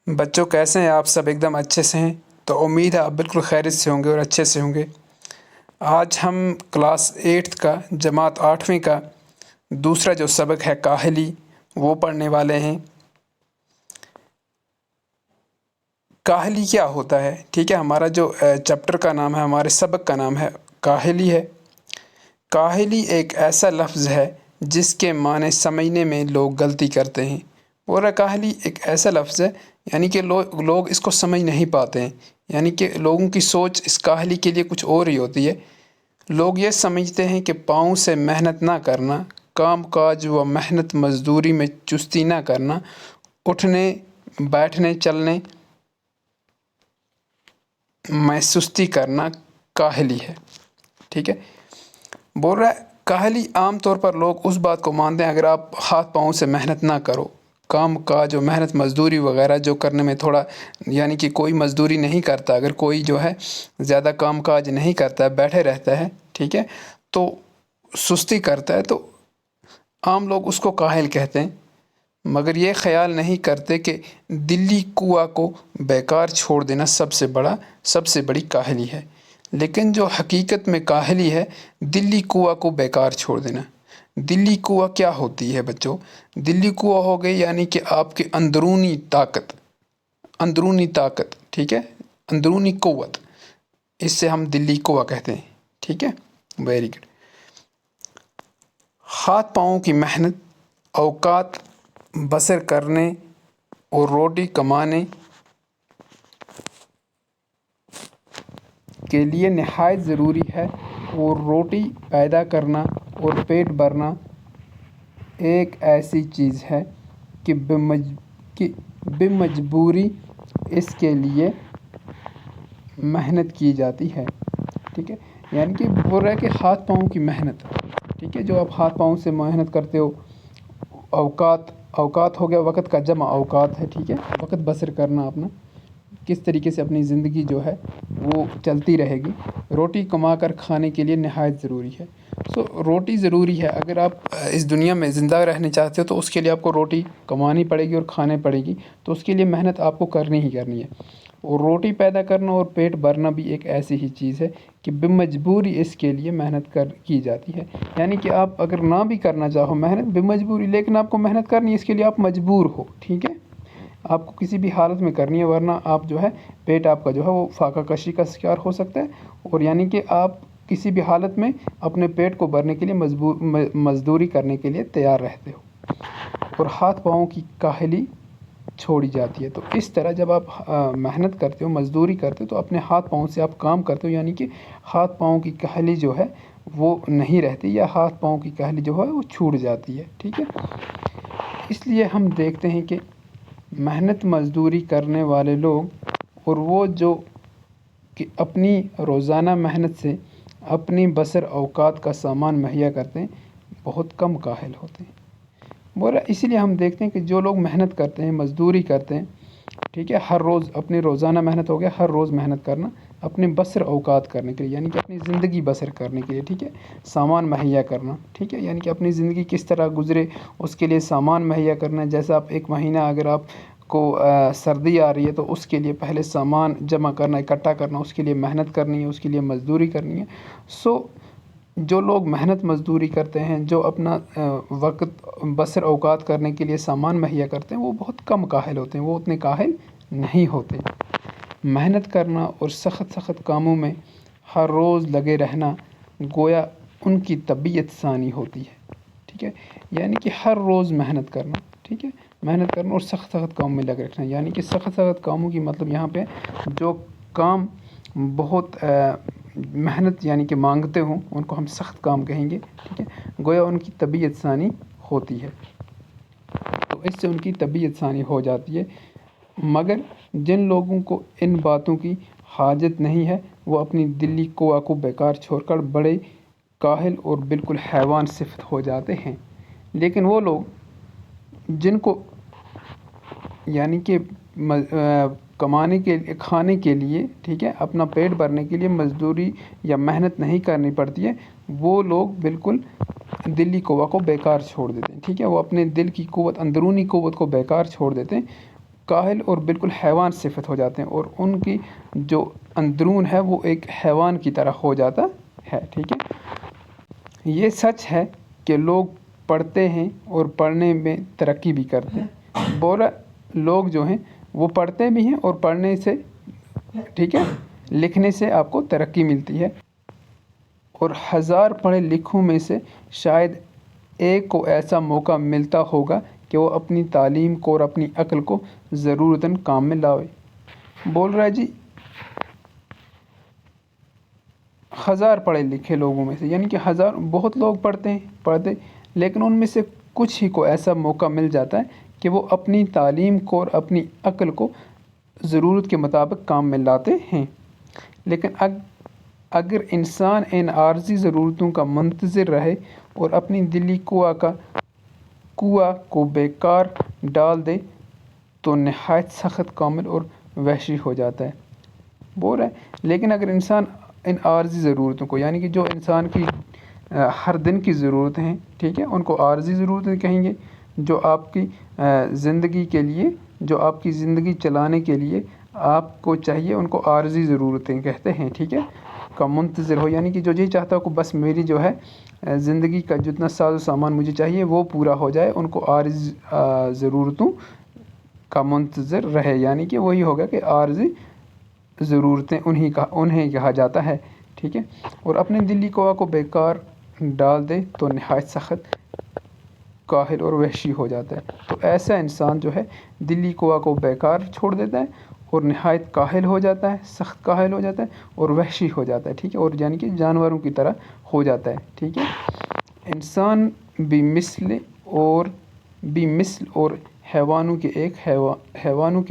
بچوں کیسے ہیں آپ سب؟ ایک دم اچھے سے ہیں؟ تو امید ہے آپ بالکل خیریت سے ہوں گے اور اچھے سے ہوں گے۔ آج ہم کلاس 8 کا جماعت 8ویں کا دوسرا جو سبق ہے کاہلی وہ پڑھنے والے ہیں۔ کاہلی کیا ہوتا ہے؟ ٹھیک ہے، ہمارا جو چیپٹر کا نام ہے، ہمارے سبق کا نام ہے کاہلی ہے۔ کاہلی ایک ایسا لفظ ہے جس کے معنی سمجھنے میں لوگ غلطی کرتے ہیں۔ اور کاہلی ایک ایسا لفظ ہے یعنی کہ لوگ اس کو سمجھ نہیں پاتے ہیں، یعنی کہ لوگوں کی سوچ اس کاہلی کے لیے کچھ اور ہی ہوتی ہے۔ لوگ یہ سمجھتے ہیں کہ پاؤں سے محنت نہ کرنا، کام کاج و محنت مزدوری میں چستی نہ کرنا، اٹھنے بیٹھنے چلنے میں سستی کرنا کاہلی ہے۔ ٹھیک ہے، بول رہا ہے کاہلی عام طور پر لوگ اس بات کو مانتے ہیں اگر آپ ہاتھ پاؤں سے محنت نہ کرو، کام کاج و محنت مزدوری وغیرہ جو کرنے میں تھوڑا، یعنی کہ کوئی مزدوری نہیں کرتا، اگر کوئی جو ہے زیادہ کام کاج نہیں کرتا ہے، بیٹھے رہتا ہے، ٹھیک ہے، تو سستی کرتا ہے، تو عام لوگ اس کو کاہل کہتے ہیں، مگر یہ خیال نہیں کرتے کہ دلی کنواں کو بیکار چھوڑ دینا سب سے بڑی کاہلی ہے۔ لیکن جو حقیقت میں کاہلی ہے دلی کنواں کو بیکار چھوڑ دینا۔ دلی کنواں کیا ہوتی ہے بچوں؟ دلی کنواں ہو گئی یعنی کہ آپ کے اندرونی طاقت، ٹھیک ہے، اندرونی قوت، اس سے ہم دلی کنواں کہتے ہیں۔ ٹھیک ہے، ویری گڈ۔ ہاتھ پاؤں کی محنت اوقات بسر کرنے اور روٹی کمانے کے لیے نہایت ضروری ہے، اور روٹی پیدا کرنا اور پیٹ بھرنا ایک ایسی چیز ہے کہ بمجبوری اس کے لیے محنت کی جاتی ہے۔ ٹھیک ہے، یعنی کہ بول رہا ہے کہ ہاتھ پاؤں کی محنت، ٹھیک ہے، جو آپ ہاتھ پاؤں سے محنت کرتے ہو، اوقات ہو گیا وقت کا جمع، اوقات ہے، ٹھیک ہے، وقت بسر کرنا اپنا، کس طریقے سے اپنی زندگی جو ہے وہ چلتی رہے گی، روٹی کما کر کھانے کے لیے نہایت ضروری ہے۔ روٹی ضروری ہے، اگر آپ اس دنیا میں زندہ رہنے چاہتے ہو تو اس کے لیے آپ کو روٹی کمانی پڑے گی اور کھانے پڑے گی، تو اس کے لیے محنت آپ کو کرنی ہی کرنی ہے۔ اور روٹی پیدا کرنا اور پیٹ بھرنا بھی ایک ایسی ہی چیز ہے کہ بمجبوری اس کے لیے محنت کی جاتی ہے، یعنی کہ آپ اگر نہ بھی کرنا چاہو محنت بمجبوری، لیکن آپ کو محنت کرنی ہے، اس کے لیے آپ مجبور ہو، ٹھیک ہے، آپ کو کسی بھی حالت میں کرنی ہے، ورنہ آپ جو ہے پیٹ آپ کا جو ہے وہ فاقہ کشی کا شکار ہو سکتا ہے، اور یعنی کہ آپ کسی بھی حالت میں اپنے پیٹ کو بھرنے کے لیے مزدوری کرنے کے لیے تیار رہتے ہو، اور ہاتھ پاؤں کی کاہلی چھوڑی جاتی ہے۔ تو اس طرح جب آپ محنت کرتے ہو، مزدوری کرتے ہو، تو اپنے ہاتھ پاؤں سے آپ کام کرتے ہو، یعنی کہ ہاتھ پاؤں کی کاہلی جو ہے وہ نہیں رہتی، یا ہاتھ پاؤں کی کاہلی جو ہے وہ چھوٹ جاتی ہے، ٹھیک ہے۔ اس لیے ہم دیکھتے ہیں کہ محنت مزدوری کرنے والے لوگ اور وہ جو کہ اپنی روزانہ محنت سے اپنی بسر اوقات کا سامان مہیا کرتے ہیں، بہت کم کاہل ہوتے ہیں۔ اسی لیے ہم دیکھتے ہیں کہ جو لوگ محنت کرتے ہیں، مزدوری کرتے ہیں، ٹھیک ہے، ہر روز اپنی روزانہ محنت ہو گیا، ہر روز محنت کرنا اپنے بسر اوقات کرنے کے لیے، یعنی کہ اپنی زندگی بسر کرنے کے لیے، ٹھیک ہے، سامان مہیا کرنا، ٹھیک ہے، یعنی کہ اپنی زندگی کس طرح گزرے اس کے لیے سامان مہیا کرنا۔ جیسے آپ ایک مہینہ اگر آپ کو سردی آ رہی ہے تو اس کے لیے پہلے سامان جمع کرنا، اکٹھا کرنا، اس کے لیے محنت کرنی ہے، اس کے لیے مزدوری کرنی ہے۔ جو لوگ محنت مزدوری کرتے ہیں، جو اپنا وقت بسر اوقات کرنے کے لیے سامان مہیا کرتے ہیں، وہ بہت کم کاہل ہوتے ہیں، وہ اتنے کاہل نہیں ہوتے۔ محنت کرنا اور سخت کاموں میں ہر روز لگے رہنا گویا ان کی طبیعت ثانی ہوتی ہے، ٹھیک ہے، یعنی کہ ہر روز محنت کرنا، ٹھیک ہے، محنت کرنا اور سخت کاموں میں لگے رکھنا، یعنی کہ سخت کاموں کی مطلب یہاں پہ جو کام بہت محنت یعنی کہ مانگتے ہوں ان کو ہم سخت کام کہیں گے، ٹھیک ہے، گویا ان کی طبیعت ثانی ہوتی ہے، تو اس سے ان کی طبیعت ثانی ہو جاتی ہے۔ مگر جن لوگوں کو ان باتوں کی حاجت نہیں ہے وہ اپنی دلی کنواں کو بیکار چھوڑ کر بڑے کاہل اور بالکل حیوان صفت ہو جاتے ہیں۔ لیکن وہ لوگ جن کو یعنی کہ کمانے کے کھانے کے لیے، ٹھیک ہے، اپنا پیٹ بھرنے کے لیے مزدوری یا محنت نہیں کرنی پڑتی ہے، وہ لوگ بالکل دلی کنواں کو بیکار چھوڑ دیتے ہیں، ٹھیک ہے، وہ اپنے دل کی قوت، اندرونی قوت کو بیکار چھوڑ دیتے ہیں، کاہل اور بالکل حیوان صفت ہو جاتے ہیں، اور ان کی جو اندرون ہے وہ ایک حیوان کی طرح ہو جاتا ہے، ٹھیک ہے۔ یہ سچ ہے کہ لوگ پڑھتے ہیں اور پڑھنے میں ترقی بھی کرتے ہیں۔ بولا لوگ جو ہیں وہ پڑھتے بھی ہیں اور پڑھنے سے، ٹھیک ہے، لکھنے سے آپ کو ترقی ملتی ہے، اور 1000 پڑھے لکھوں میں سے شاید ایک کو ایسا موقع ملتا ہوگا کہ وہ اپنی تعلیم کو اور اپنی عقل کو ضرورتاً کام میں لاوے۔ بول رہا ہے جی 1000 پڑھے لکھے لوگوں میں سے، یعنی کہ 1000 بہت لوگ پڑھتے لیکن ان میں سے کچھ ہی کو ایسا موقع مل جاتا ہے کہ وہ اپنی تعلیم کو اور اپنی عقل کو ضرورت کے مطابق کام میں لاتے ہیں۔ لیکن اگر انسان ان عارضی ضرورتوں کا منتظر رہے اور اپنی دلی قوا کو بیکار ڈال دے تو نہایت سخت کامل اور وحشی ہو جاتا ہے۔ بول رہا ہے لیکن اگر انسان ان عارضی ضرورتوں کو، یعنی کہ جو انسان کی ہر دن کی ضرورتیں ہیں، ٹھیک ہے، ان کو عارضی ضرورتیں کہیں گے، جو آپ کی زندگی کے لیے، جو آپ کی زندگی چلانے کے لیے آپ کو چاہیے، ان کو عارضی ضرورتیں کہتے ہیں، ٹھیک ہے، کا منتظر ہو، یعنی کہ جو یہ چاہتا ہو کہ بس میری جو ہے زندگی کا جتنا ساز و سامان مجھے چاہیے وہ پورا ہو جائے، ان کو عارضی ضرورتوں کا منتظر رہے، یعنی کہ وہی ہوگا کہ عارضی ضرورتیں انہیں کہا جاتا ہے، ٹھیک ہے۔ اور اپنی دلی قوا کو بیکار ڈال دے تو نہایت سخت کاہل اور وحشی ہو جاتا ہے۔ تو ایسا انسان جو ہے دلی قوا کو بیکار چھوڑ دیتا ہے اور نہایت کاہل ہو جاتا ہے، سخت کاہل ہو جاتا ہے اور وحشی ہو جاتا ہے، ٹھیک ہے، اور یعنی کہ جانوروں کی طرح ہو جاتا ہے، ٹھیک ہے۔ انسان بھی مثل اور حیوانوں کے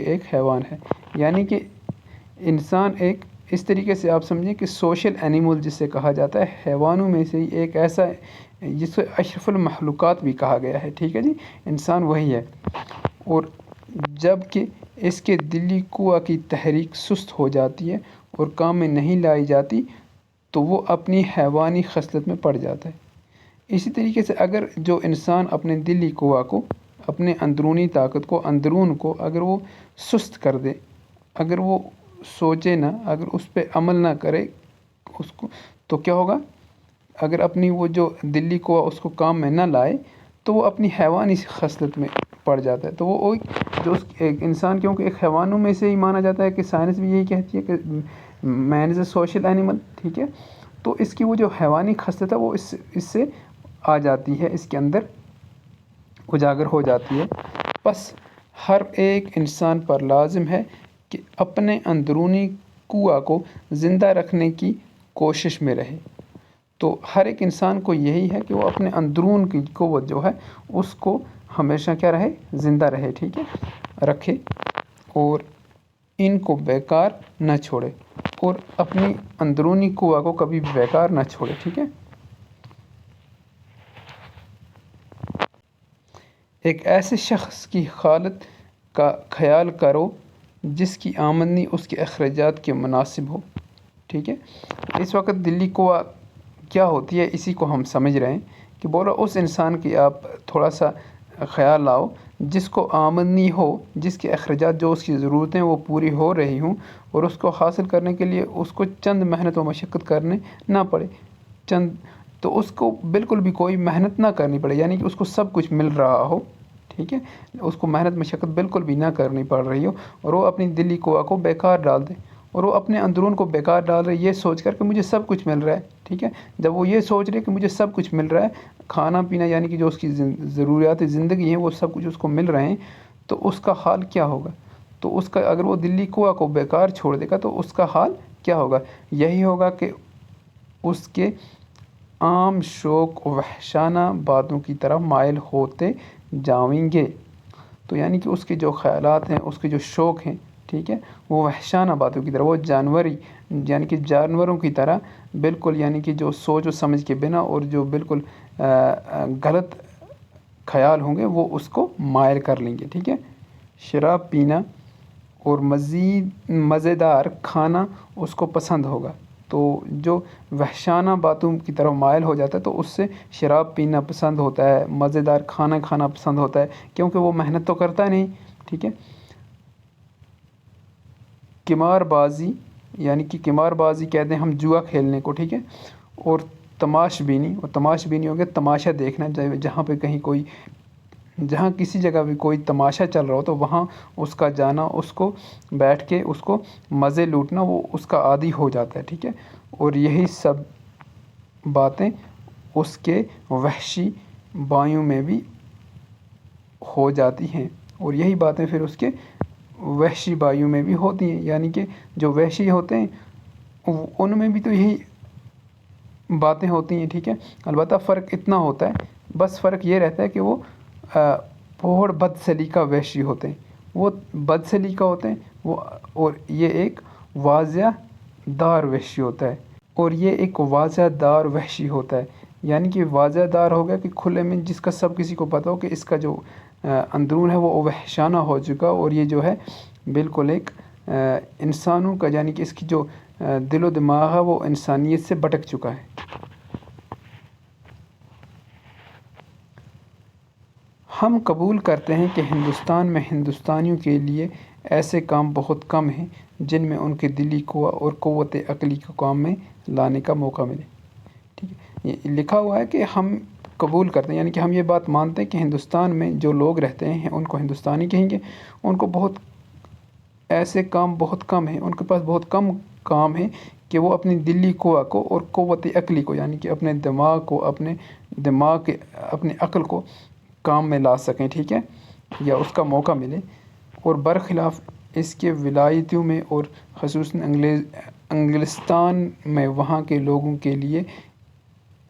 ایک حیوان ہے، یعنی کہ انسان ایک اس طریقے سے آپ سمجھیں کہ سوشل اینیمل جسے کہا جاتا ہے، حیوانوں میں سے ایک ایسا جسے اشرف المخلوقات بھی کہا گیا ہے، ٹھیک ہے جی، انسان وہی ہے۔ اور جب کہ اس کے دلی قوا کی تحریک سست ہو جاتی ہے اور کام میں نہیں لائی جاتی تو وہ اپنی حیوانی خصلت میں پڑ جاتا ہے۔ اسی طریقے سے اگر جو انسان اپنے دلی قوا کو، اپنے اندرونی طاقت کو، اندرون کو اگر وہ سست کر دے، اگر وہ سوچے نہ، اگر اس پہ عمل نہ کرے اس کو، تو کیا ہوگا؟ اگر اپنی وہ جو دلی قوا اس کو کام میں نہ لائے تو وہ اپنی حیوانی خصلت میں پڑ جاتا ہے۔ تو وہ جو ایک انسان، کیونکہ ایک حیوانوں میں سے ہی مانا جاتا ہے کہ سائنس بھی یہی کہتی ہے کہ مین از اے سوشل اینیمل، ٹھیک ہے، تو اس کی وہ جو حیوانی خصلت ہے وہ اس سے آ جاتی ہے، اس کے اندر اجاگر ہو جاتی ہے۔ بس ہر ایک انسان پر لازم ہے کہ اپنے اندرونی قوا کو زندہ رکھنے کی کوشش میں رہے۔ تو ہر ایک انسان کو یہی ہے کہ وہ اپنے اندرون کی قوت جو ہے اس کو ہمیشہ کیا رہے؟ زندہ رہے، ٹھیک ہے، رکھے، اور ان کو بیکار نہ چھوڑے، اور اپنی اندرونی قوا کو کبھی بھی بیکار نہ چھوڑے، ٹھیک ہے۔ ایک ایسے شخص کی حالت کا خیال کرو جس کی آمدنی اس کے اخراجات کے مناسب ہو، ٹھیک ہے۔ اس وقت دلی قوا کیا ہوتی ہے اسی کو ہم سمجھ رہے ہیں کہ بولو اس انسان کی آپ تھوڑا سا خیال لاؤ جس کو آمدنی ہو، جس کے اخراجات، جو اس کی ضرورتیں وہ پوری ہو رہی ہوں، اور اس کو حاصل کرنے کے لیے اس کو چند محنت و مشقت کرنے نہ پڑے، تو اس کو بالکل بھی کوئی محنت نہ کرنی پڑے، یعنی کہ اس کو سب کچھ مل رہا ہو، ٹھیک ہے، اس کو محنت مشقت بالکل بھی نہ کرنی پڑ رہی ہو، اور وہ اپنی دلی قوا کو بیکار ڈال دے، اور وہ اپنے اندرون کو بیکار ڈال رہے یہ سوچ کر کہ مجھے سب کچھ مل رہا ہے، ٹھیک ہے۔ جب وہ یہ سوچ رہے کہ مجھے سب کچھ مل رہا ہے، کھانا پینا، یعنی کہ جو اس کی ضروریات زندگی ہیں وہ سب کچھ اس کو مل رہے ہیں، تو اس کا حال کیا ہوگا؟ تو اس کا اگر وہ دلی قوا کو بیکار چھوڑ دے گا تو اس کا حال کیا ہوگا؟ یہی ہوگا کہ اس کے عام شوق و وحشانہ باتوں کی طرف مائل ہوتے جائیں گے۔ تو یعنی کہ اس کے جو خیالات ہیں، اس کے جو شوق ہیں، ٹھیک ہے، وہ وحشانہ باتوں کی طرح، وہ جانوری، یعنی کہ جانوروں کی طرح بالکل، یعنی کہ جو سوچ و سمجھ کے بنا اور جو بالکل غلط خیال ہوں گے وہ اس کو مائل کر لیں گے، ٹھیک ہے۔ شراب پینا اور مزیدار کھانا اس کو پسند ہوگا، تو جو وحشانہ باتوں کی طرف مائل ہو جاتا ہے تو اس سے شراب پینا پسند ہوتا ہے، مزیدار کھانا کھانا پسند ہوتا ہے، کیونکہ وہ محنت تو کرتا نہیں، ٹھیک ہے۔ قمار بازی، یعنی کہ قمار بازی کہتے ہیں ہم جوا کھیلنے کو، ٹھیک ہے، اور تماش بینی، اور تماش بینی ہو گیا تماشا دیکھنا، جہاں پہ کہیں کوئی، جہاں کسی جگہ بھی کوئی تماشا چل رہا ہو تو وہاں اس کا جانا، اس کو بیٹھ کے اس کو مزے لوٹنا، وہ اس کا عادی ہو جاتا ہے، ٹھیک ہے، اور یہی سب باتیں اس کے وحشی بھائیوں میں بھی ہو جاتی ہیں، اور یہی باتیں پھر اس کے وحشی بھائیوں میں بھی ہوتی ہیں، یعنی کہ جو وحشی ہوتے ہیں ان میں بھی تو یہی باتیں ہوتی ہیں، ٹھیک ہے، البتہ فرق اتنا ہوتا ہے، بس فرق یہ رہتا ہے کہ وہ بہت بد سلیقہ وحشی ہوتے ہیں، وہ بد سلیقہ ہوتے ہیں وہ، اور یہ ایک واضح دار وحشی ہوتا ہے، اور یہ ایک واضح دار وحشی ہوتا ہے، یعنی کہ واضح دار ہو گیا کہ کھلے میں جس کا سب کسی کو پتہ ہو کہ اس کا جو اندرون ہے وہ وحشانہ ہو چکا، اور یہ جو ہے بالکل ایک انسانوں کا، یعنی کہ اس کی جو دل و دماغ ہے وہ انسانیت سے بھٹک چکا ہے۔ ہم قبول کرتے ہیں کہ ہندوستان میں ہندوستانیوں کے لیے ایسے کام بہت کم ہیں جن میں ان کے دلی قوہ اور قوت عقلی کو کام میں لانے کا موقع ملے، ٹھیک ہے، یہ لکھا ہوا ہے کہ ہم قبول کرتے ہیں، یعنی کہ ہم یہ بات مانتے ہیں کہ ہندوستان میں جو لوگ رہتے ہیں ان کو ہندوستانی کہیں گے، ان کو بہت ایسے کام بہت کم ہیں، ان کے پاس بہت کم کام ہیں کہ وہ اپنی دلی قوہ کو اور قوت عقلی کو، یعنی کہ اپنے دماغ کو، اپنے عقل کو کام میں لا سکیں، ٹھیک ہے، یا اس کا موقع ملے، اور برخلاف اس کے ولایتوں میں اور خصوصاً انگلستان میں وہاں کے لوگوں کے لیے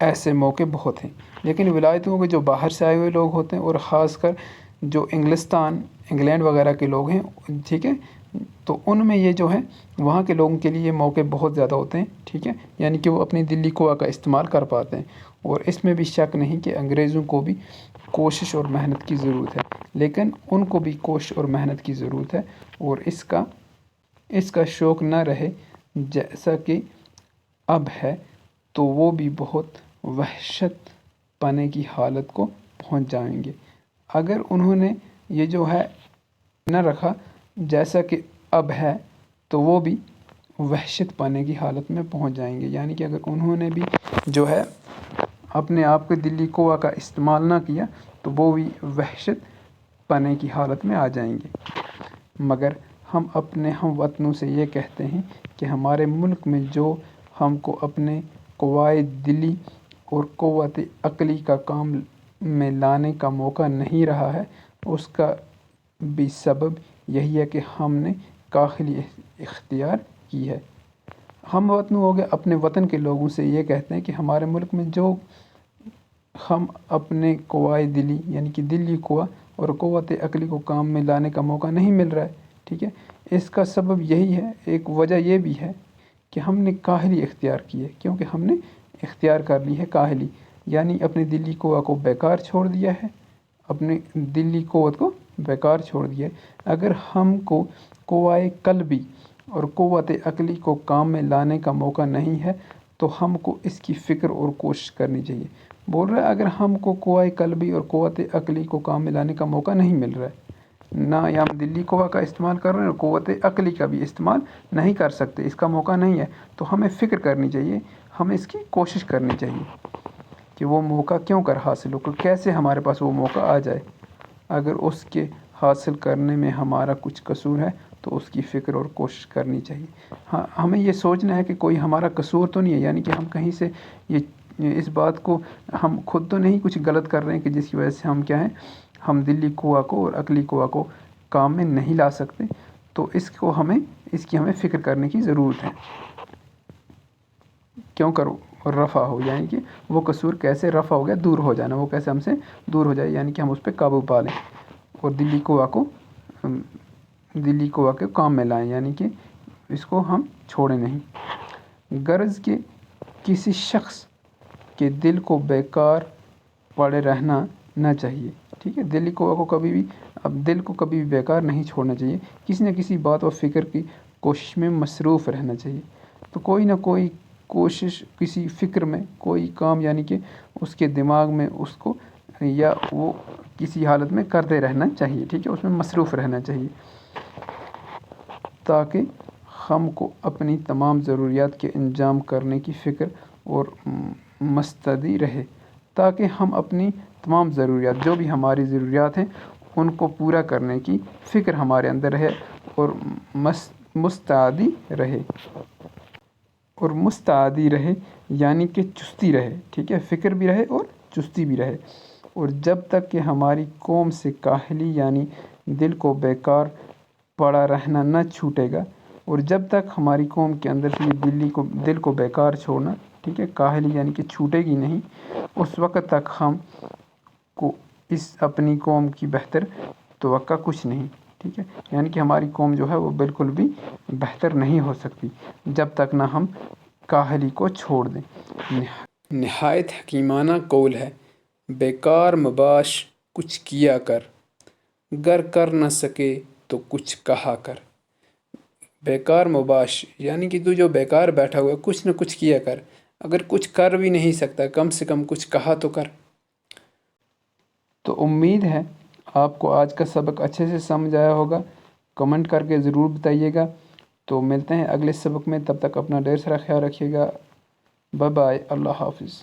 ایسے موقع بہت ہیں، لیکن ولایتوں کے جو باہر سے آئے ہوئے لوگ ہوتے ہیں، اور خاص کر جو انگلینڈ وغیرہ کے لوگ ہیں، ٹھیک ہے، تو ان میں یہ جو ہے وہاں کے لوگوں کے لیے یہ موقع بہت زیادہ ہوتے ہیں، ٹھیک ہے، یعنی کہ وہ اپنی دلی قوہ کا استعمال کر پاتے ہیں، اور اس میں بھی شک نہیں کہ انگریزوں کو بھی کوشش اور محنت کی ضرورت ہے، لیکن ان کو بھی کوشش اور محنت کی ضرورت ہے، اور اس کا شوق نہ رہے جیسا کہ اب ہے تو وہ بھی بہت وحشت پانے کی حالت کو پہنچ جائیں گے۔ اگر انہوں نے یہ جو ہے نہ رکھا جیسا کہ اب ہے تو وہ بھی وحشت پانے کی حالت میں پہنچ جائیں گے، یعنی کہ اگر انہوں نے بھی جو ہے اپنے آپ کے دلی قوہ کا استعمال نہ کیا تو وہ بھی وحشت پانے کی حالت میں آ جائیں گے۔ مگر ہم اپنے ہم وطنوں سے یہ کہتے ہیں کہ ہمارے ملک میں جو ہم کو اپنے قوائے دلی اور قوت عقلی کا کام میں لانے کا موقع نہیں رہا ہے، اس کا بھی سبب یہی ہے کہ ہم نے کاہلی اختیار کی ہے۔ ہم وطنوں ہو گئے اپنے وطن کے لوگوں سے یہ کہتے ہیں کہ ہمارے ملک میں جو ہم اپنے قوائے دلی، یعنی کہ دلی قوہ اور قوت عقلی کو کام میں لانے کا موقع نہیں مل رہا ہے، ٹھیک ہے، اس کا سبب یہی ہے، ایک وجہ یہ بھی ہے کہ ہم نے کاہلی اختیار کی ہے، کیونکہ ہم نے اختیار کر لی ہے کاہلی، یعنی اپنی دلی قوہ کو بیکار چھوڑ دیا ہے، اپنی دلی قوت کو بیکار چھوڑ دیا ہے۔ اگر ہم کو قوائے قلبی اور قوت عقلی کو کام میں لانے کا موقع نہیں ہے تو ہم کو اس کی فکر اور کوشش کرنی چاہیے۔ بول رہا ہے اگر ہم کو قوائے قلبی اور قوت عقلی کو کام میں لانے کا موقع نہیں مل رہا ہے، نہ یا ہم دلی قوہ کا استعمال کر رہے ہیں اور قوت عقلی کا بھی استعمال نہیں کر سکتے، اس کا موقع نہیں ہے، تو ہمیں فکر کرنی چاہیے، ہمیں اس کی کوشش کرنی چاہیے کہ وہ موقع کیوں کر حاصل ہو، کیسے ہمارے پاس وہ موقع آ جائے۔ اگر اس کے حاصل کرنے میں ہمارا کچھ قصور ہے تو اس کی فکر اور کوشش کرنی چاہیے۔ ہاں، ہمیں یہ سوچنا ہے کہ کوئی ہمارا قصور تو نہیں ہے، یعنی کہ ہم کہیں سے اس بات کو ہم خود تو نہیں کچھ غلط کر رہے ہیں کہ جس کی وجہ سے ہم کیا ہیں، ہم دلی قوہ کو اور عقلی قوہ کو کام میں نہیں لا سکتے، تو اس کی ہمیں فکر کرنے کی ضرورت ہے، کیوں کرو رفع ہو، یعنی کہ وہ قصور کیسے رفع ہو گیا، دور ہو جانا، وہ کیسے ہم سے دور ہو جائے، یعنی کہ ہم اس پہ قابو پا لیں اور دلی قوہ کے کام میں لائیں، یعنی کہ اس کو ہم چھوڑیں نہیں۔ غرض کہ کسی شخص کے دل کو بیکار پڑے رہنا نہ چاہیے، ٹھیک ہے، دلی قوہ کو دل کو کبھی بھی بیکار نہیں چھوڑنا چاہیے، کسی نہ کسی بات و فکر کی کوشش میں مصروف رہنا چاہیے، تو کوئی نہ کوئی کوشش، کسی فکر میں کوئی کام، یعنی کہ اس کے دماغ میں اس کو یا وہ کسی حالت میں کرتے رہنا چاہیے، ٹھیک ہے، اس میں مصروف رہنا چاہیے، تاکہ ہم کو اپنی تمام ضروریات کے انجام کرنے کی فکر اور مستعدی رہے، تاکہ ہم اپنی تمام ضروریات، جو بھی ہماری ضروریات ہیں، ان کو پورا کرنے کی فکر ہمارے اندر رہے اور مستعدی رہے۔ اور مستعدی رہے یعنی کہ چستی رہے، ٹھیک ہے، فکر بھی رہے اور چستی بھی رہے۔ اور جب تک کہ ہماری قوم سے کاہلی یعنی دل کو بیکار پڑا رہنا نہ چھوٹے گا، اور جب تک ہماری قوم کے اندر سے یہ دل کو بیکار چھوڑنا، ٹھیک ہے، کاہلی یعنی کہ چھوٹے گی نہیں، اس وقت تک ہم کو اس اپنی قوم کی بہتر توقع کچھ نہیں، ٹھیک ہے، یعنی کہ ہماری قوم جو ہے وہ بالکل بھی بہتر نہیں ہو سکتی جب تک نہ ہم کاہلی کو چھوڑ دیں۔ نہایت حکیمانہ قول ہے، بیکار مباش کچھ کیا کر، گر کر نہ سکے تو کچھ کہا کر۔ بیکار مباش یعنی کہ تو جو بیکار بیٹھا ہوا ہے، کچھ نہ کچھ کیا کر، اگر کچھ کر بھی نہیں سکتا کم سے کم کچھ کہا تو کر۔ تو امید ہے آپ کو آج کا سبق اچھے سے سمجھ آیا ہوگا، کمنٹ کر کے ضرور بتائیے گا۔ تو ملتے ہیں اگلے سبق میں، تب تک اپنا ڈھیر سارا خیال رکھیے گا۔ بائے بائے، اللہ حافظ۔